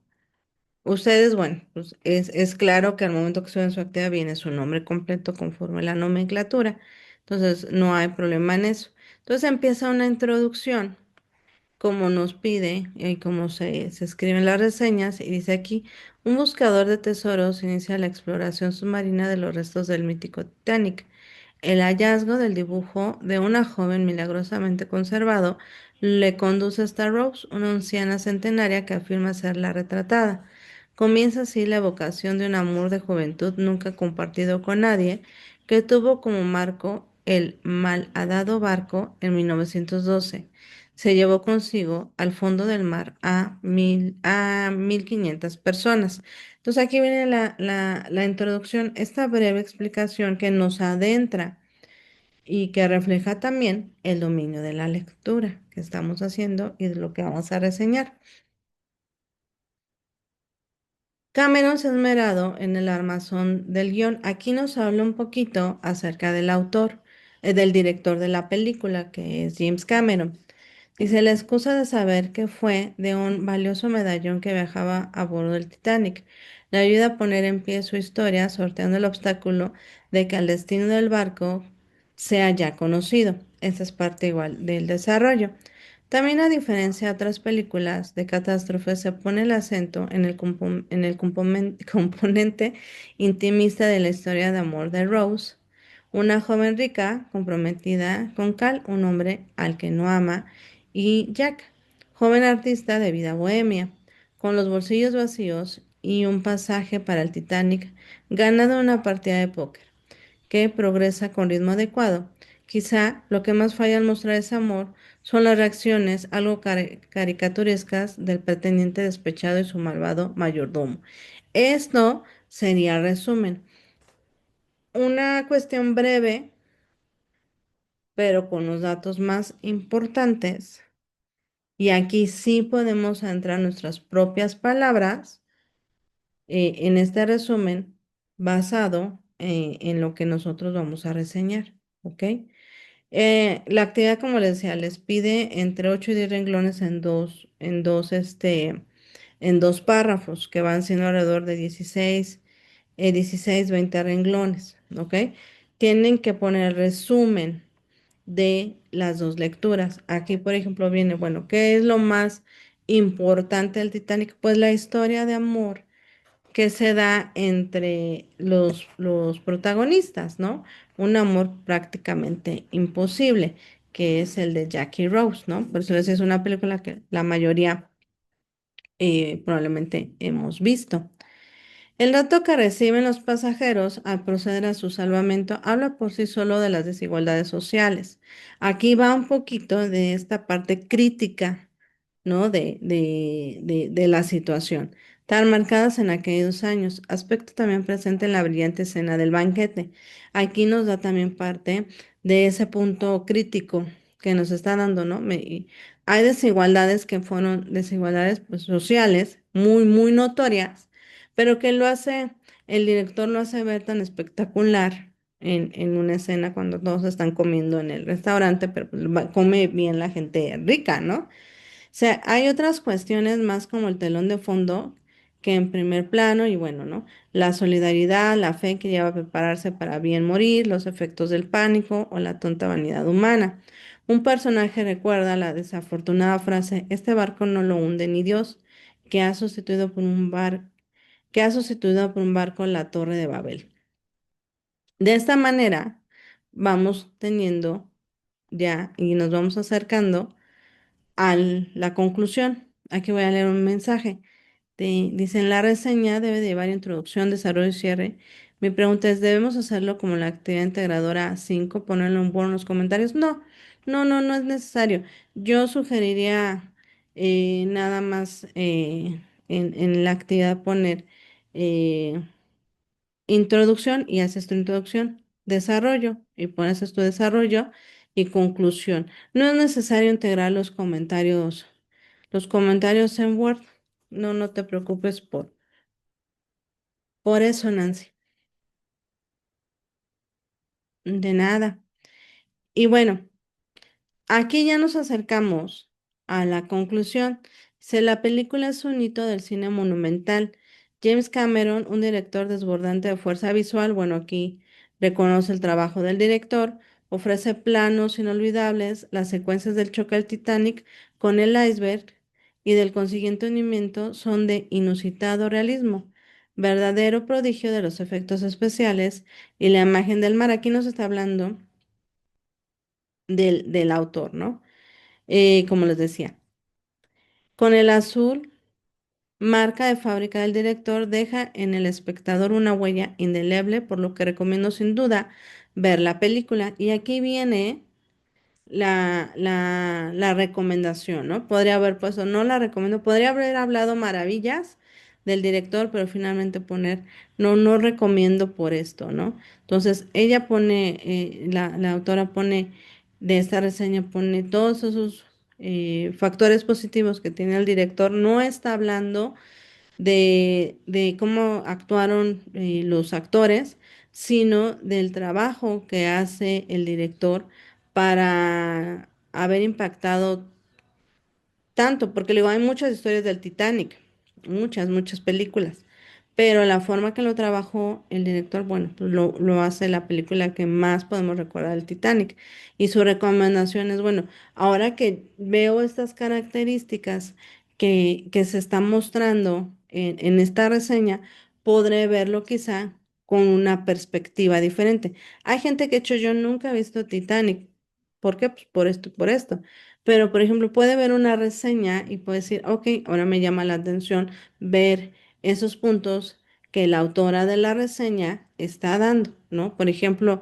Ustedes, bueno, pues es claro que al momento que suben su actividad viene su nombre completo conforme a la nomenclatura. Entonces, no hay problema en eso. Entonces empieza una introducción como nos pide y como se escriben las reseñas, y dice aquí, un buscador de tesoros inicia la exploración submarina de los restos del mítico Titanic. El hallazgo del dibujo de una joven milagrosamente conservado le conduce hasta Rose, una anciana centenaria que afirma ser la retratada. Comienza así la evocación de un amor de juventud nunca compartido con nadie, que tuvo como marco el malhadado barco en 1912. Se llevó consigo al fondo del mar a 1.500 personas. Entonces aquí viene la introducción, esta breve explicación que nos adentra y que refleja también el dominio de la lectura que estamos haciendo y de lo que vamos a reseñar. Cameron se ha esmerado en el armazón del guión. Aquí nos habla un poquito acerca del autor, del director de la película, que es James Cameron. Dice, la excusa de saber que fue de un valioso medallón que viajaba a bordo del Titanic. Le ayuda a poner en pie su historia, sorteando el obstáculo de que el destino del barco sea ya conocido. Esta es parte igual del desarrollo. También, a diferencia de otras películas de catástrofes, se pone el acento en el componente intimista de la historia de amor de Rose, una joven rica comprometida con Cal, un hombre al que no ama, y Jack, joven artista de vida bohemia, con los bolsillos vacíos y un pasaje para el Titanic, ganado una partida de póker que progresa con ritmo adecuado. Quizá lo que más falla al mostrar ese amor son las reacciones algo caricaturescas del pretendiente despechado y su malvado mayordomo. Esto sería el resumen. Una cuestión breve, pero con los datos más importantes. Y aquí sí podemos entrar nuestras propias palabras en este resumen basado en lo que nosotros vamos a reseñar. ¿Ok? La actividad, como les decía, les pide entre 8 y 10 renglones en dos párrafos, que van siendo alrededor de 20 renglones, ¿ok? Tienen que poner el resumen de las dos lecturas. Aquí, por ejemplo, viene, bueno, ¿qué es lo más importante del Titanic? Pues la historia de amor que se da entre los protagonistas, ¿no? Un amor prácticamente imposible, que es el de Jackie Rose, ¿no? Por eso es una película que la mayoría probablemente hemos visto. El dato que reciben los pasajeros al proceder a su salvamento habla por sí solo de las desigualdades sociales. Aquí va un poquito de esta parte crítica, ¿no? De la situación, tan marcadas en aquellos años, aspecto también presente en la brillante escena del banquete. Aquí nos da también parte de ese punto crítico que nos está dando, ¿no? Y hay desigualdades que fueron desigualdades pues, sociales muy, muy notorias, pero que el director lo hace ver tan espectacular en una escena cuando todos están comiendo en el restaurante, pero pues, come bien la gente rica, ¿no? Sea, hay otras cuestiones más como el telón de fondo que en primer plano y bueno, ¿no? La solidaridad, la fe que lleva a prepararse para bien morir, los efectos del pánico o la tonta vanidad humana. Un personaje recuerda la desafortunada frase, este barco no lo hunde ni Dios, que ha sustituido por un bar, que ha sustituido por un barco la Torre de Babel. De esta manera vamos teniendo ya y nos vamos acercando a la conclusión. Aquí voy a leer un mensaje. Dice, en la reseña debe de llevar introducción, desarrollo y cierre. Mi pregunta es, ¿debemos hacerlo como la actividad integradora 5, ponerlo en los comentarios? No, no es necesario. Yo sugeriría nada más en la actividad poner eh, introducción y haces tu introducción, desarrollo y pones tu desarrollo y conclusión. No es necesario integrar los comentarios en Word. No, no te preocupes Por eso, Nancy, de nada. Y bueno. Aquí ya nos acercamos a la conclusión. Si la película es un hito del cine monumental, James Cameron, un director desbordante de fuerza visual, bueno, aquí reconoce el trabajo del director, ofrece planos inolvidables, las secuencias del choque del Titanic con el iceberg y del consiguiente hundimiento son de inusitado realismo, verdadero prodigio de los efectos especiales y la imagen del mar. Aquí nos está hablando del autor, ¿no? Como les decía, con el azul, marca de fábrica del director, deja en el espectador una huella indeleble, por lo que recomiendo sin duda ver la película. Y aquí viene la recomendación, ¿no? Podría haber puesto, no la recomiendo, podría haber hablado maravillas del director, pero finalmente poner, no, no recomiendo por esto, ¿no? Entonces, ella pone, la autora pone de esta reseña, pone todos esos factores positivos que tiene el director, no está hablando de cómo actuaron los actores, sino del trabajo que hace el director para haber impactado tanto, porque le digo, hay muchas historias del Titanic, muchas, muchas películas, pero la forma que lo trabajó el director, bueno, pues lo hace la película que más podemos recordar del Titanic. Y su recomendación es, bueno, ahora que veo estas características que se están mostrando en esta reseña, podré verlo quizá con una perspectiva diferente. Hay gente que, de hecho, yo nunca he visto Titanic. ¿Por qué? Pues por esto y por esto. Pero, por ejemplo, puede ver una reseña y puede decir, ok, ahora me llama la atención ver esos puntos que la autora de la reseña está dando, ¿no? Por ejemplo,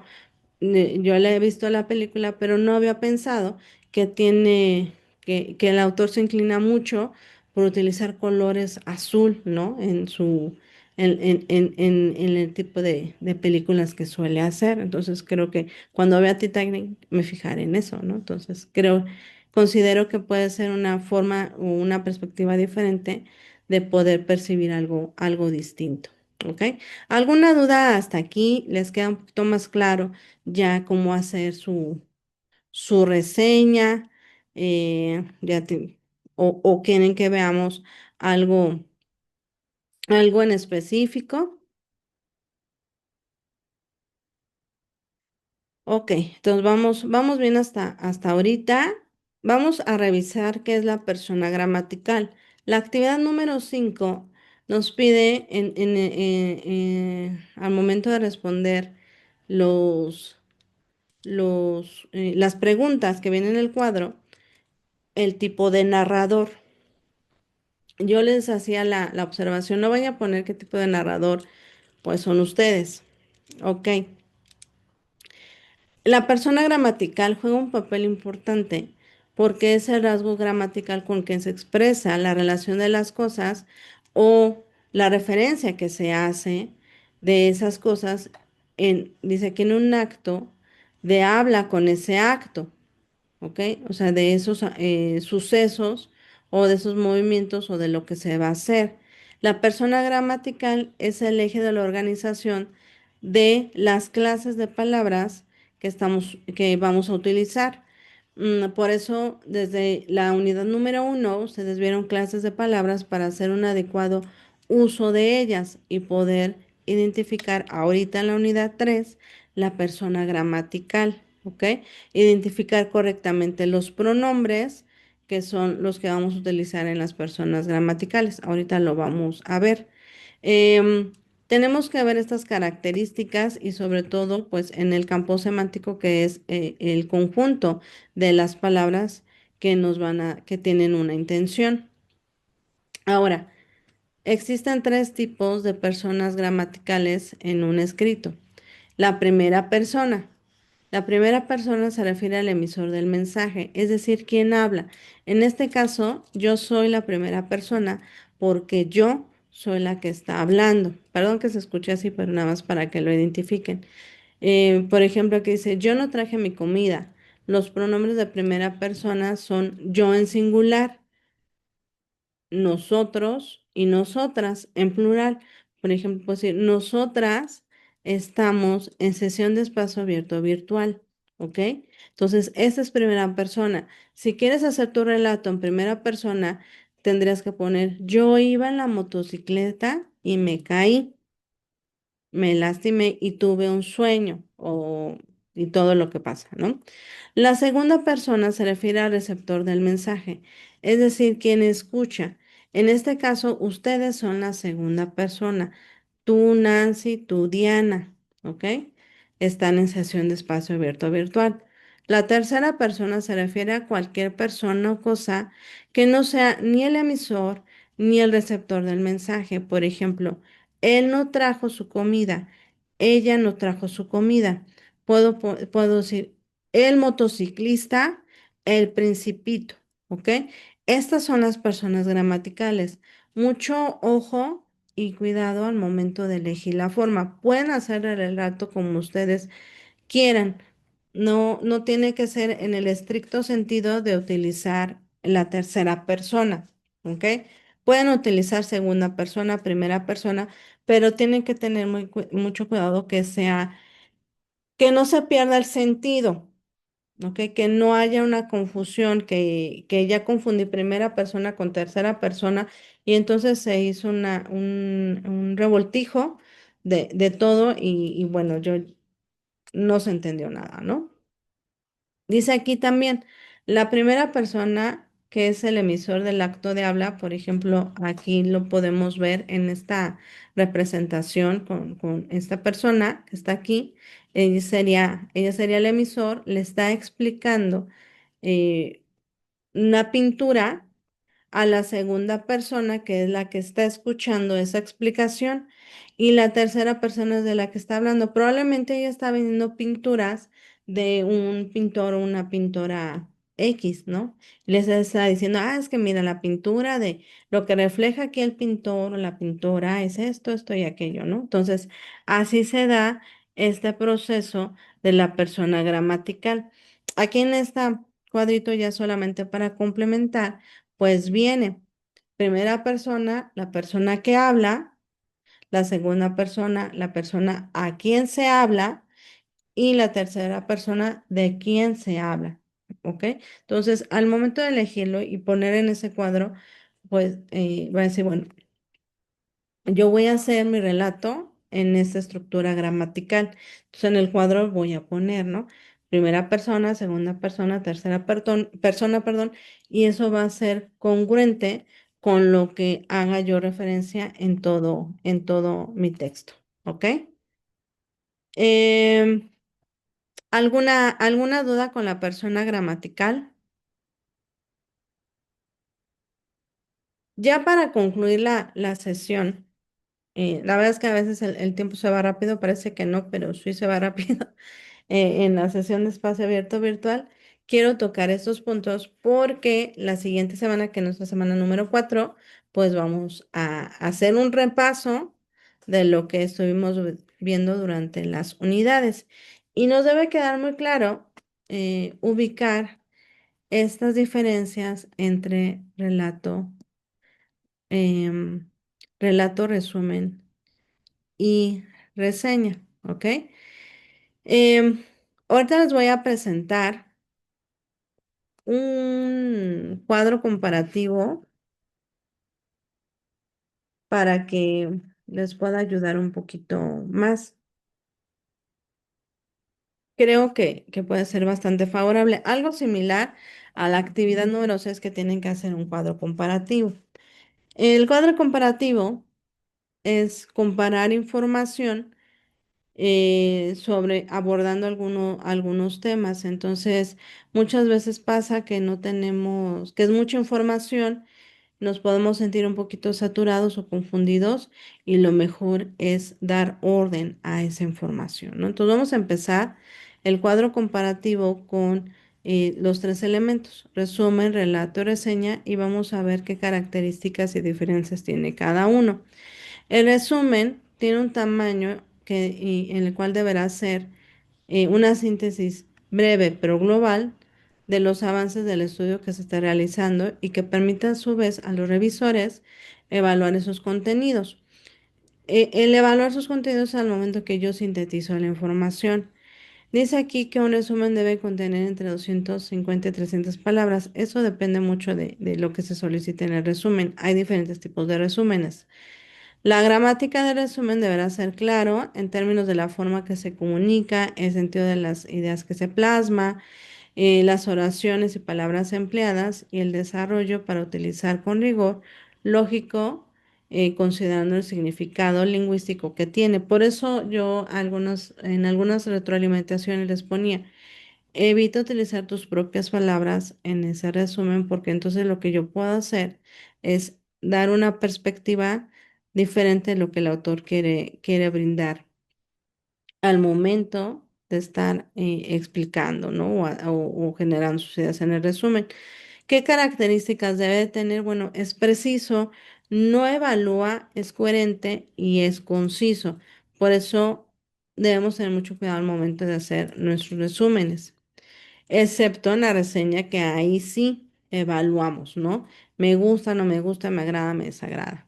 yo le he visto la película, pero no había pensado que que el autor se inclina mucho por utilizar colores azul, ¿no? En el tipo de películas que suele hacer. Entonces creo que cuando vea Titanic me fijaré en eso, ¿no? Entonces considero que puede ser una forma o una perspectiva diferente de poder percibir algo distinto. ¿Ok? ¿Alguna duda hasta aquí? ¿Les queda un poquito más claro ya cómo hacer su reseña? Ya o quieren que veamos algo, algo en específico. Ok, entonces vamos bien hasta ahorita. Vamos a revisar qué es la persona gramatical. La actividad número 5 nos pide al momento de responder los las preguntas que vienen en el cuadro, el tipo de narrador. Yo les hacía la observación, no vaya a poner qué tipo de narrador, pues son ustedes. Ok. La persona gramatical juega un papel importante porque es el rasgo gramatical con que se expresa la relación de las cosas o la referencia que se hace de esas cosas dice que en un acto de habla con ese acto. ¿Ok? O sea, de esos sucesos o de esos movimientos o de lo que se va a hacer. La persona gramatical es el eje de la organización de las clases de palabras que vamos a utilizar. Por eso, desde la unidad número 1, ustedes vieron clases de palabras para hacer un adecuado uso de ellas y poder identificar ahorita en la unidad 3 la persona gramatical, ¿ok? Identificar correctamente los pronombres, que son los que vamos a utilizar en las personas gramaticales. Ahorita lo vamos a ver. Em, Tenemos que ver estas características y sobre todo, pues, en el campo semántico, que es el conjunto de las palabras que tienen una intención. Ahora, existen tres tipos de personas gramaticales en un escrito. La primera persona. La primera persona se refiere al emisor del mensaje, es decir, quien habla. En este caso, yo soy la primera persona porque yo soy la que está hablando. Perdón que se escuche así, pero nada más para que lo identifiquen. Por ejemplo, aquí dice, yo no traje mi comida. Los pronombres de primera persona son yo en singular, nosotros y nosotras en plural. Por ejemplo, puedo decir, nosotras estamos en sesión de espacio abierto virtual, ¿ok? Entonces, esta es primera persona. Si quieres hacer tu relato en primera persona, tendrías que poner, yo iba en la motocicleta y me caí, me lastimé y tuve un sueño y todo lo que pasa, ¿no? La segunda persona se refiere al receptor del mensaje, es decir, quien escucha. En este caso, ustedes son la segunda persona. Tú, Nancy, tú, Diana, ¿ok? Están en sesión de espacio abierto virtual. La tercera persona se refiere a cualquier persona o cosa que no sea ni el emisor ni el receptor del mensaje. Por ejemplo, él no trajo su comida, ella no trajo su comida. Puedo decir, el motociclista, el principito, ¿ok? Estas son las personas gramaticales. Mucho ojo y cuidado al momento de elegir la forma. Pueden hacer el relato como ustedes quieran. No, no tiene que ser en el estricto sentido de utilizar la tercera persona, ¿ok? Pueden utilizar segunda persona, primera persona, pero tienen que tener mucho cuidado que no se pierda el sentido. ¿Ok? Que no haya una confusión, que ya confundí primera persona con tercera persona y entonces se hizo un revoltijo de todo y bueno, yo no se entendió nada, ¿no? Dice aquí también, la primera persona que es el emisor del acto de habla, por ejemplo, aquí lo podemos ver en esta representación con esta persona que está aquí, ella sería el emisor, le está explicando eh, una pintura a la segunda persona, que es la que está escuchando esa explicación, y la tercera persona es de la que está hablando. Probablemente ella está vendiendo pinturas de un pintor o una pintora X, ¿no? Les está diciendo, ah, es que mira, la pintura de lo que refleja aquí el pintor o la pintora es esto, esto y aquello, ¿no? Entonces, así se da este proceso de la persona gramatical. Aquí en este cuadrito ya solamente para complementar. Pues viene, primera persona, la persona que habla, la segunda persona, la persona a quien se habla y la tercera persona de quien se habla. ¿Ok? Entonces, al momento de elegirlo y poner en ese cuadro, pues va a decir, bueno, yo voy a hacer mi relato en esta estructura gramatical. Entonces, en el cuadro voy a poner, ¿no? Primera persona, segunda persona, tercera persona, perdón, y eso va a ser congruente con lo que haga yo referencia en todo mi texto, ¿ok? Em, ¿alguna duda con la persona gramatical? Ya para concluir la sesión, la verdad es que a veces el tiempo se va rápido, parece que no, pero sí se va rápido. En la sesión de espacio abierto virtual, quiero tocar estos puntos porque la siguiente semana, que es nuestra semana número 4, pues vamos a hacer un repaso de lo que estuvimos viendo durante las unidades. Y nos debe quedar muy claro ubicar estas diferencias entre em, relato, resumen y reseña, ¿ok? Em, Ahorita les voy a presentar un cuadro comparativo para que les pueda ayudar un poquito más. Creo que puede ser bastante favorable. Algo similar a la actividad número 6 que tienen que hacer un cuadro comparativo. El cuadro comparativo es comparar información sobre abordando algunos temas. Entonces, muchas veces pasa que no tenemos, que es mucha información, nos podemos sentir un poquito saturados o confundidos y lo mejor es dar orden a esa información, ¿no? Entonces, vamos a empezar el cuadro comparativo con los tres elementos, resumen, relato, reseña, y vamos a ver qué características y diferencias tiene cada uno. El resumen tiene un tamaño en el cual deberá ser una síntesis breve pero global de los avances del estudio que se está realizando y que permita a su vez a los revisores evaluar esos contenidos. El evaluar sus contenidos al momento que yo sintetizo la información. Dice aquí que un resumen debe contener entre 250 y 300 palabras. Eso depende mucho de lo que se solicite en el resumen. Hay diferentes tipos de resúmenes. La gramática del resumen deberá ser claro en términos de la forma que se comunica, el sentido de las ideas que se plasma, las oraciones y palabras empleadas y el desarrollo para utilizar con rigor lógico, considerando el significado lingüístico que tiene. Por eso yo en algunas retroalimentaciones les ponía, evita utilizar tus propias palabras en ese resumen, porque entonces lo que yo puedo hacer es dar una perspectiva diferente de lo que el autor quiere brindar al momento de estar explicando, ¿no? O generando sus ideas en el resumen. ¿Qué características debe de tener? Bueno, es preciso, no evalúa, es coherente y es conciso. Por eso debemos tener mucho cuidado al momento de hacer nuestros resúmenes, excepto en la reseña que ahí sí evaluamos, ¿no? Me gusta, no me gusta, me agrada, me desagrada.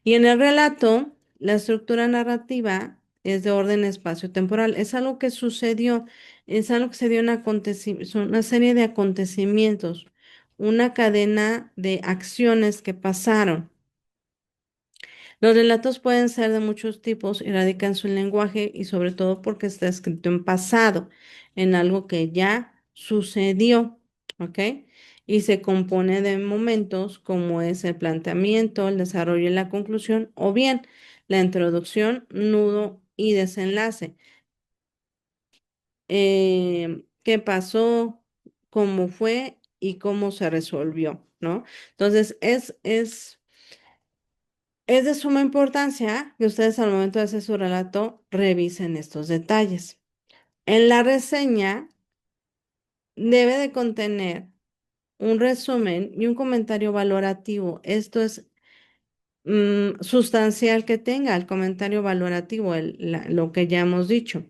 Y en el relato, la estructura narrativa es de orden espacio-temporal. Es algo que sucedió, es algo que se dio en son una serie de acontecimientos, una cadena de acciones que pasaron. Los relatos pueden ser de muchos tipos y radican su lenguaje y sobre todo porque está escrito en pasado, en algo que ya sucedió, ¿ok? Y se compone de momentos como es el planteamiento, el desarrollo y la conclusión, o bien la introducción, nudo y desenlace. ¿Qué pasó? ¿Cómo fue? Y cómo se resolvió, ¿no? Entonces, es de suma importancia que ustedes al momento de hacer su relato revisen estos detalles. En la reseña debe de contener un resumen y un comentario valorativo. Esto es sustancial, que tenga el comentario valorativo, lo que ya hemos dicho.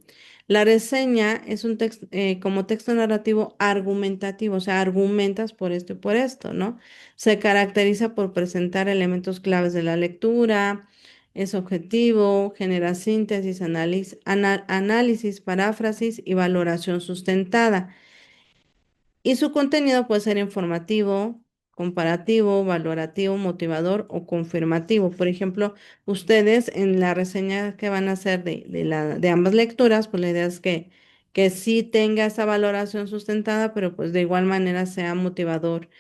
La reseña es un texto, como texto narrativo argumentativo, o sea, argumentas por esto y por esto, ¿no? Se caracteriza por presentar elementos claves de la lectura, es objetivo, genera síntesis, análisis, paráfrasis y valoración sustentada. Y su contenido puede ser informativo, comparativo, valorativo, motivador o confirmativo. Por ejemplo, ustedes en la reseña que van a hacer de ambas lecturas, pues la idea es que sí tenga esa valoración sustentada, pero pues de igual manera sea motivador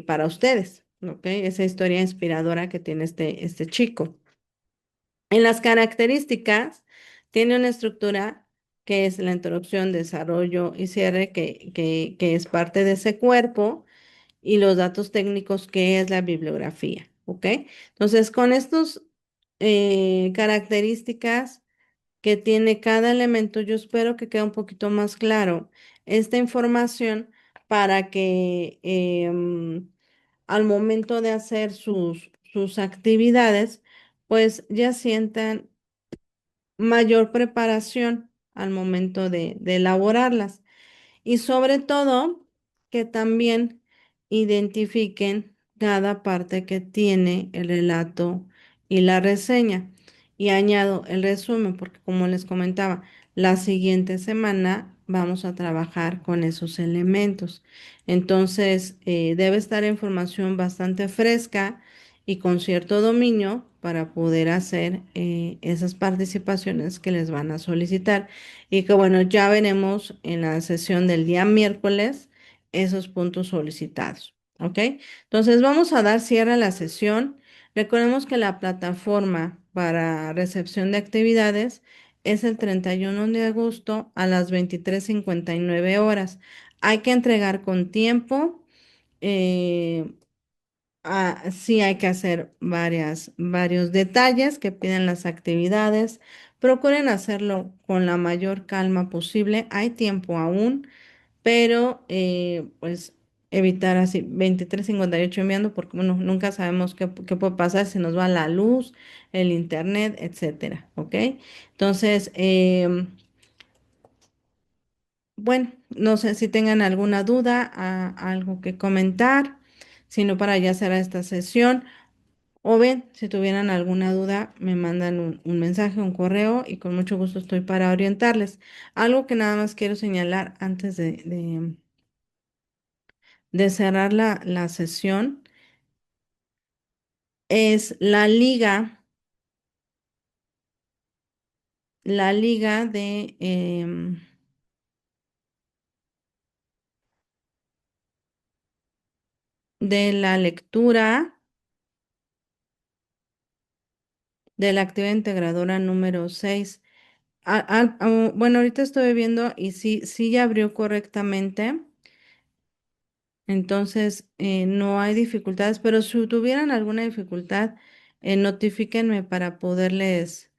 para ustedes, ¿ok? Esa historia inspiradora que tiene este chico. En las características, tiene una estructura que es la introducción, desarrollo y cierre, que es parte de ese cuerpo, y los datos técnicos, que es la bibliografía, ¿ok? Entonces, con estas características que tiene cada elemento, yo espero que quede un poquito más claro esta información para que al momento de hacer sus actividades, pues ya sientan mayor preparación al momento de elaborarlas. Y sobre todo, que también identifiquen cada parte que tiene el relato y la reseña. Y añado el resumen, porque como les comentaba, la siguiente semana vamos a trabajar con esos elementos. Entonces, debe estar información bastante fresca y con cierto dominio para poder hacer esas participaciones que les van a solicitar. Y que bueno, ya veremos en la sesión del día miércoles esos puntos solicitados. ¿Ok? Entonces vamos a dar cierre a la sesión. Recordemos que la plataforma para recepción de actividades es el 31 de agosto a las 23:59 horas. Hay que entregar con tiempo. eh, sí, hay que hacer varios detalles que piden las actividades. Procuren hacerlo con la mayor calma posible. Hay tiempo aún, pero pues evitar así 23:58 enviando, porque bueno, nunca sabemos qué puede pasar si nos va la luz, el internet, etcétera. ¿Ok? Entonces, bueno, no sé si tengan alguna duda, algo que comentar, sino para ya cerrar esta sesión. O bien, si tuvieran alguna duda, me mandan un mensaje, un correo y con mucho gusto estoy para orientarles. Algo que nada más quiero señalar antes de cerrar la sesión es la liga de la lectura de la actividad integradora número 6. Bueno, ahorita estoy viendo y sí, sí ya abrió correctamente. Entonces, no hay dificultades, pero si tuvieran alguna dificultad, notifíquenme para poderles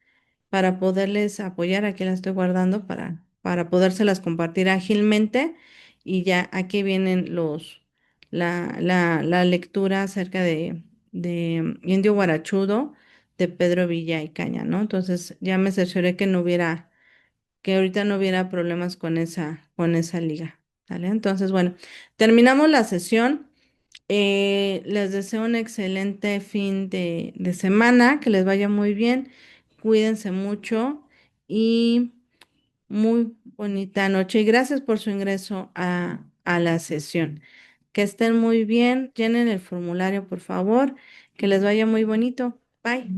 apoyar. Aquí la estoy guardando para podérselas compartir ágilmente. Y ya aquí vienen la lectura acerca de Indio Guarachudo de Pedro Villa y Caña, ¿no? Entonces, ya me cercioré que ahorita no hubiera problemas con esa liga. ¿Vale? Entonces, bueno, terminamos la sesión. Les deseo un excelente fin de semana, que les vaya muy bien, cuídense mucho y muy bonita noche. Y gracias por su ingreso a la sesión. Que estén muy bien, llenen el formulario, por favor, que les vaya muy bonito. Bye.